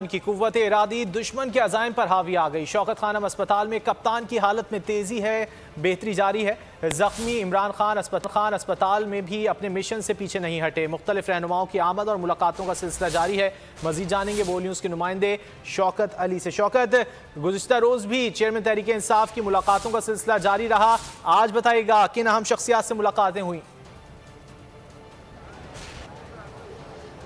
की कुव्वत इरादी दुश्मन के अज़ाइम पर हावी आ गई। शौकत खानम अस्पताल में कप्तान की हालत में तेजी है, बेहतरी जारी है। जख्मी इमरान खान अस्पताल में भी अपने मिशन से पीछे नहीं हटे। मुख्तलिफ रहनुमाओं की आमद और मुलाकातों का सिलसिला जारी है। मजीद जानेंगे वो न्यूज़ के नुमाइंदे शौकत अली से। शौकत, गुज़िश्ता रोज़ भी चेयरमैन तहरीक इंसाफ की मुलाकातों का सिलसिला जारी रहा, आज बताइएगा किन अहम शख्सियात से मुलाकातें हुई?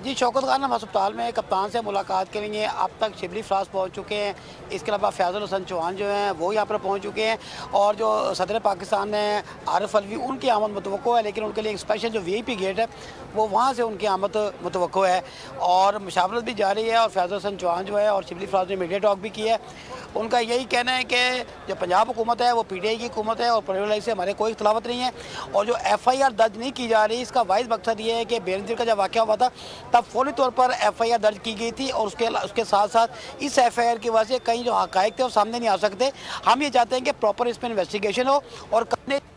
जी, शौकत खानम अस्पताल में कप्तान से मुलाकात के लिए अब तक शिबली फराज पहुंच चुके हैं। इसके अलावा फैज़ल हसन चौहान जो हैं वो यहाँ पर पहुंच चुके हैं और जो सदर पाकिस्तान हैं आरिफ अलवी, उनकी आमद मुतवक्को है, लेकिन उनके लिए एक स्पेशल जो VIP गेट है वो वहाँ से उनकी आमद मुतवक्को है और मुशावरत भी जारी है। और फैज़ल हसन चौहान जो है और शिबली फराज ने मीडिया टॉक भी किया है। उनका यही कहना है कि जो पंजाब हुकूमत है वो PTI की हुकूमत है और परवेज़ से हमारे कोई इख्तलाफत नहीं है और जो FIR दर्ज नहीं की जा रही, इसका वाइज मकसद ये है कि बेनज़ीर का जब वाक़या हुआ था तब फौरी तौर पर FIR दर्ज की गई थी और उसके साथ साथ इस FIR की वजह से कई जो हक़ाइक़ थे वो सामने नहीं आ सकते। हम ये चाहते हैं कि प्रॉपर इसमें इन्वेस्टिगेशन हो और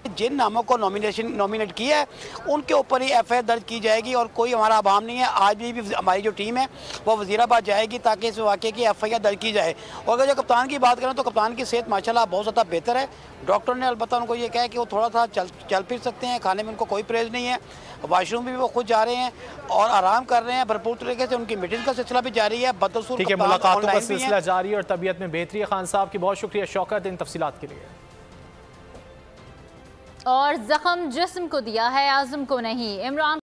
जिन नामों को नॉमिनेट किया है उनके ऊपर ही FIR दर्ज की जाएगी और कोई हमारा अभाव नहीं है। आज भी हमारी जो टीम है वो वज़ीराबाद जाएगी ताकि इस वाक़े की FIR दर्ज की जाए। और अगर जो कप्तान की बात करें तो कप्तान की सेहत माशाल्लाह बहुत ज़्यादा बेहतर है। डॉक्टर ने अलबत्ता उनको ये कहा है कि वो थोड़ा सा चल फिर सकते हैं, खाने में उनको कोई परहेज़ नहीं है, वाशरूम भी वो खुद जा रहे हैं और आराम कर रहे हैं भरपूर तरीके से। उनकी मीटिंग का सिलसिला भी जारी है, बदसूर ठीक है, मुलाकातों का सिलसिला जारी है और तबीयत में बेहतरी है। खान साहब की बहुत शुक्रिया शौकत इन तफसीलात के लिए। और जख्म जिस्म को दिया है, आज़म को नहीं। इमरान